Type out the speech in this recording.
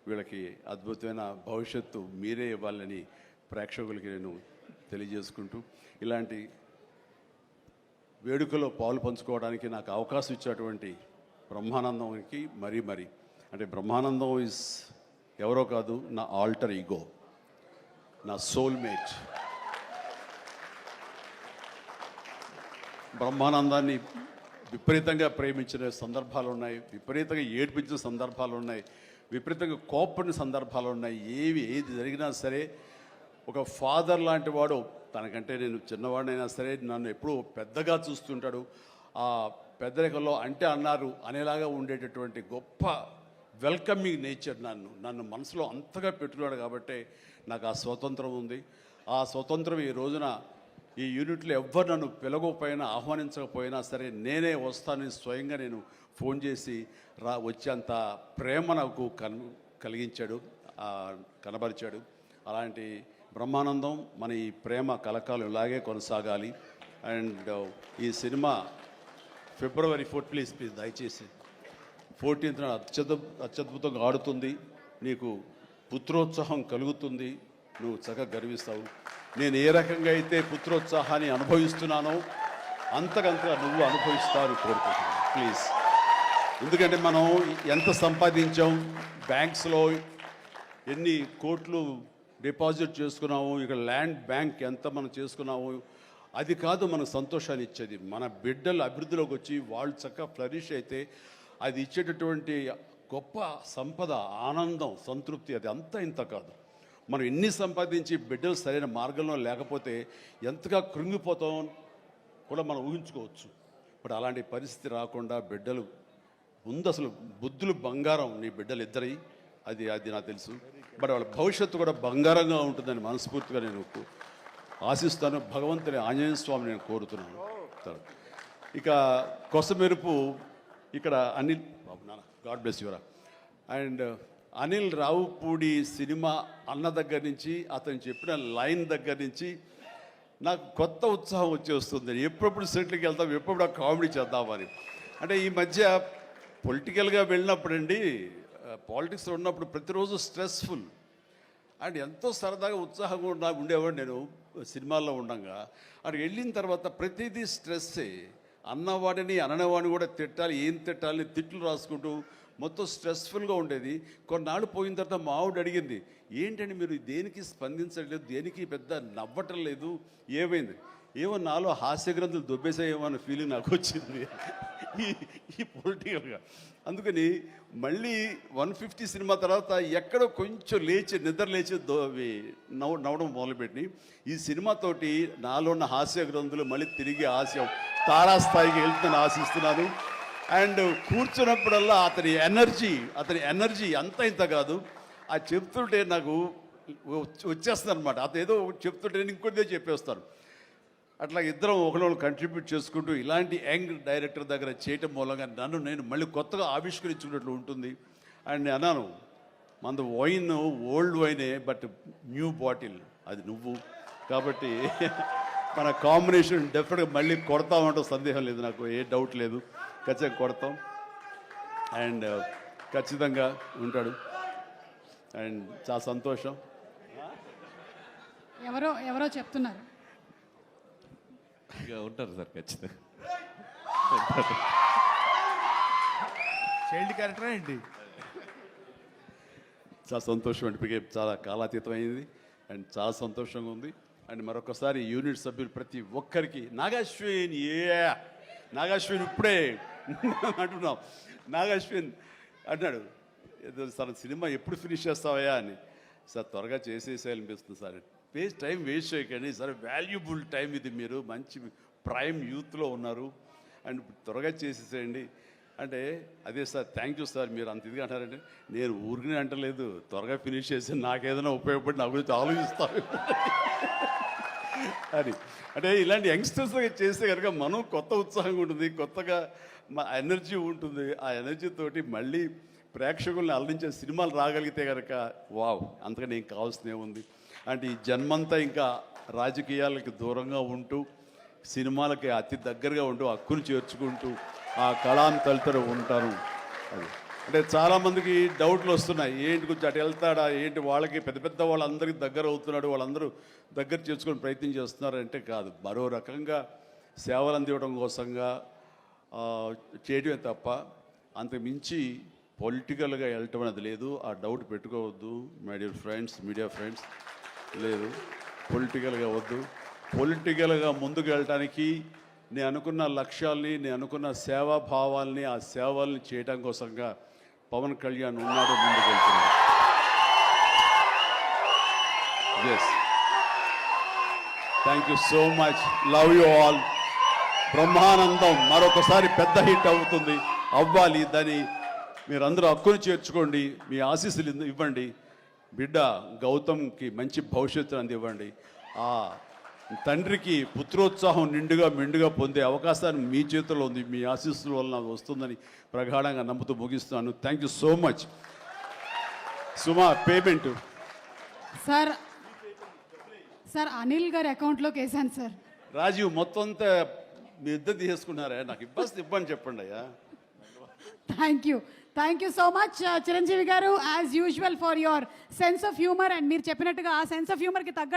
వీళ్ళకి అద్భుతమైన భవిష్యత్తు మీరే ఇవ్వాలని ప్రేక్షకులకి నేను తెలియజేసుకుంటూ ఇలాంటి వేడుకలో పాలు పంచుకోవడానికి నాకు అవకాశం ఇచ్చేటువంటి బ్రహ్మానందంకి మరీ అంటే బ్రహ్మానందం ఇస్ ఎవరో కాదు, నా ఆల్టర్ ఈగో, నా సోల్మేట్. బ్రహ్మానందాన్ని విపరీతంగా ప్రేమించిన సందర్భాలు ఉన్నాయి, విపరీతంగా ఏడ్పించిన సందర్భాలు ఉన్నాయి, విపరీతంగా కోప్పడిన సందర్భాలు ఉన్నాయి. ఏది జరిగినా సరే ఒక ఫాదర్ లాంటి వాడు, తనకంటే నేను చిన్నవాడినైనా సరే నన్ను ఎప్పుడూ పెద్దగా చూస్తుంటాడు. ఆ పెద్దరికంలో అంటే అన్నారు అనేలాగా ఉండేటటువంటి గొప్ప వెల్కమింగ్ నేచర్ నన్ను మనసులో అంతగా పెట్టుకున్నాడు. కాబట్టి నాకు ఆ స్వతంత్రం ఉంది. ఆ స్వతంత్రం ఈ రోజున ఈ యూనిట్లో ఎవ్వరు నన్ను పిలవకపోయినా ఆహ్వానించకపోయినా సరే నేనే వస్తానని స్వయంగా నేను ఫోన్ చేసి వచ్చేంత ప్రేమ నాకు కలిగించాడు, కనబరిచాడు. అలాంటి బ్రహ్మానందం మన ఈ ప్రేమ కలకాలం ఇలాగే కొనసాగాలి. అండ్ ఈ సినిమా ఫిబ్రవరి 4 ప్లీజ్ దయచేసి 14th అత్యద్భుతంగా ఆడుతుంది. నీకు పుత్రోత్సాహం కలుగుతుంది, నువ్వు చక్కగా గర్విస్తావు. నేను ఏ రకంగా అయితే పుత్రోత్సాహాన్ని అనుభవిస్తున్నానో అంతకంతగా నువ్వు అనుభవిస్తావు కోరుకుంటున్నాను ప్లీజ్. ఎందుకంటే మనం ఎంత సంపాదించాం, బ్యాంక్స్లో ఎన్ని కోట్లు డిపాజిట్ చేసుకున్నాము, ఇక్కడ ల్యాండ్ బ్యాంక్ ఎంత మనం చేసుకున్నాము, అది కాదు మనకు సంతోషాన్ని ఇచ్చేది. మన బిడ్డలు అభివృద్ధిలోకి వచ్చి వాళ్ళు చక్కగా ఫ్లరిష్ అయితే అది ఇచ్చేటటువంటి గొప్ప సంపద, ఆనందం, సంతృప్తి అది అంతా ఇంత కాదు. మనం ఎన్ని సంపాదించి బిడ్డలు సరైన మార్గంలో లేకపోతే ఎంతగా కృంగిపోతాం కూడా మనం ఊహించుకోవచ్చు. ఇప్పుడు అలాంటి పరిస్థితి రాకుండా బిడ్డలు ముందు అసలు బుద్ధులు బంగారం నీ బిడ్డలు ఇద్దరి, అది నాకు తెలుసు. బట్ వాళ్ళ భవిష్యత్తు కూడా బంగారంగా ఉంటుందని మనస్ఫూర్తిగా నేను ఆశిస్తాను. భగవంతుని ఆంజనేయ స్వామి నేను కోరుతున్నాను. ఇక కొసమెరుపు ఇక్కడ అనిల్ బాబు నాన్న గాడ్ బ్లెస్ యువరా. అండ్ అనిల్ రావుపూడి సినిమా అన్న దగ్గర నుంచి, అతను చెప్పిన లైన్ దగ్గర నుంచి నాకు కొత్త ఉత్సాహం వచ్చేస్తుంది. ఎప్పుడప్పుడు సెటిల్కి వెళ్తాం, ఎప్పుడు కామెడీ చేద్దామని. అంటే ఈ మధ్య పొలిటికల్గా వెళ్ళినప్పుడండి, పాలిటిక్స్లో ఉన్నప్పుడు ప్రతిరోజు స్ట్రెస్ఫుల్ అండ్ ఎంతో సరదాగా ఉత్సాహంగా ఉండేవాడు నేను సినిమాల్లో ఉండగా. అక్కడికి వెళ్ళిన తర్వాత ప్రతిదీ స్ట్రెస్సే. అన్నవాడిని అననవాడిని కూడా తిట్టాలి, ఏం తిట్టాలని తిట్లు రాసుకుంటూ మొత్తం స్ట్రెస్ఫుల్గా ఉండేది. కొన్నాళ్ళు పోయిన తర్వాత మా ఆవిడ అడిగింది, ఏంటంటే మీరు దేనికి స్పందించట్లేదు, దేనికి పెద్ద నవ్వటం లేదు, ఏమైంది? ఏమో నాలో హాస్య గ్రంథులు దొబ్బేసాయేమో అన్న ఫీలింగ్ నాకు వచ్చింది ఈ పొలిటికల్గా. అందుకని మళ్ళీ 150 సినిమా తర్వాత ఎక్కడో కొంచెం నిద్ర లేచి నవ్వడం మొదలుపెట్టి ఈ సినిమాతోటి నాలో ఉన్న హాస్య గ్రంథులు మళ్ళీ తిరిగి హాస్యం తారాస్థాయికి వెళ్తుందని ఆశిస్తున్నాను. అండ్ కూర్చున్నప్పుడల్లా అతని ఎనర్జీ అంత ఇంత కాదు. ఆ చెప్తుంటే నాకు వచ్చేస్తుంది అనమాట. అతను ఏదో చెప్తుంటే నేను ఇంకోటిదే చెప్పేస్తాను. అట్లా ఇద్దరం ఒకళ్ళు కంట్రిబ్యూట్ చేసుకుంటూ ఇలాంటి యంగ్ డైరెక్టర్ దగ్గర చేయటం మూలంగా నేను మళ్ళీ కొత్తగా ఆవిష్కరించుకున్నట్లు ఉంటుంది. అండ్ అన్నాను, మన వైన్ ఓల్డ్ వైనే, బట్ న్యూ బాటిల్ అది నువ్వు. కాబట్టి మన కాంబినేషన్ డెఫినెట్గా మళ్ళీ కొడతామంటే సందేహం లేదు, నాకు ఏ డౌట్ లేదు. ఖచ్చితంగా కొడతాం. అండ్ ఖచ్చితంగా ఉంటాడు. అండ్ చాలా సంతోషం. ఎవరో చెప్తున్నారు ఉంటారు సార్, ఖచ్చితంగా చైల్డ్ క్యారెక్టర్ ఏంటి? చాలా సంతోషం అంటే చాలా కాలాతీతమైంది అండ్ చాలా సంతోషంగా ఉంది. అండ్ మరొకసారి యూనిట్ సభ్యులు ప్రతి ఒక్కరికి నాగాశ్విన్ ఇప్పుడే అంటున్నాం. నాగాశ్విన్ అన్నాడు, సార్ సినిమా ఎప్పుడు ఫినిష్ చేస్తావయ్యా అని. సార్ త్వరగా చేసేసేయాలనిపిస్తుంది సార్, టైం వేస్ట్ చేయకండి సార్, వాల్యుబుల్ టైం ఇది, మీరు మంచి ప్రైమ్ యూత్లో ఉన్నారు అండ్ త్వరగా చేసేసేయండి అంటే. అదే సార్, థ్యాంక్ యూ సార్, మీరు అంత ఇదిగా అంటారంటే నేను ఊరికనే అంటలేదు, త్వరగా ఫినిష్ చేసి నాకేదైనా ఉపయోగపడి నా గురించి ఆలోచిస్తాను అని. అంటే ఇలాంటి యంగ్స్టర్స్ చేస్తే కనుక మనం కొత్త ఉత్సాహంగా ఉంటుంది, కొత్తగా ఎనర్జీ ఉంటుంది. ఆ ఎనర్జీతోటి మళ్ళీ ప్రేక్షకుల్ని అలరించే సినిమాలు రాగలిగితే కనుక వావ్, అంతకని ఏం కావాల్సినే ఉంది. అంటే ఈ జన్మంతా ఇంకా రాజకీయాలకి దూరంగా ఉంటూ సినిమాలకి అతి దగ్గరగా ఉంటూ హక్కును చేర్చుకుంటూ ఆ కళాన్ని తలుతూ ఉంటారు. అది అంటే చాలామందికి డౌట్లు వస్తున్నాయి, ఏంటి కొంచెం అటు వెళ్తాడా ఏంటి, వాళ్ళకి పెద్ద పెద్ద వాళ్ళందరికీ దగ్గర అవుతున్నాడు, వాళ్ళందరూ దగ్గర చేసుకొని ప్రయత్నం చేస్తున్నారు అంటే కాదు, మరో రకంగా సేవలు అందివ్వడం కోసంగా చేయడమే తప్ప అంతకు మించి పొలిటికల్గా వెళ్ళటం అనేది లేదు. ఆ డౌట్ పెట్టుకోవద్దు my dear friends, media friends. లేదు, పొలిటికల్గా వద్దు. పొలిటికల్గా ముందుకు వెళ్ళటానికి నేను అనుకున్న లక్ష్యాల్ని, నేను అనుకున్న సేవా భావాల్ని, ఆ సేవల్ని చేయడం కోసంగా పవన్ కళ్యాణ్ ఉన్నాడు, ముందుకు వెళ్తున్నాడు. Yes, thank you so much, love you all. Brahmanandam మరొకసారి పెద్ద హిట్ అవుతుంది, అవ్వాలి. దాన్ని మీరందరూ హక్కును చేర్చుకోండి, మీ ఆశీస్సులు ఇవ్వండి. బిడ్డ గౌతమ్కి మంచి భవిష్యత్తు అందివ్వండి. ఆ తండ్రికి పుత్రోత్సాహం నిండుగా మెండుగా పొందే అవకాశాన్ని మీ చేతుల్లో ఉంది, మీ ఆశీస్సుల వలన వస్తుందని ప్రగాఢంగా నమ్ముతూ ముగిస్తున్నాను. Thank you so much. Suma, payment sir sir Anil గారి అకౌంట్లోకి వేసాను సార్. రాజీవ్ మొత్తం అంతా మీ ఇద్దరు తీసేసుకున్నారా? నాకు ఇబ్బంది చెప్పండి అయ్యా. Thank you so much Chiranjeevi garu, as usual for your sense of humour. And మీరు చెప్పినట్టుగా ఆ సెన్స్ ఆఫ్ హ్యూమర్కి తగ్గ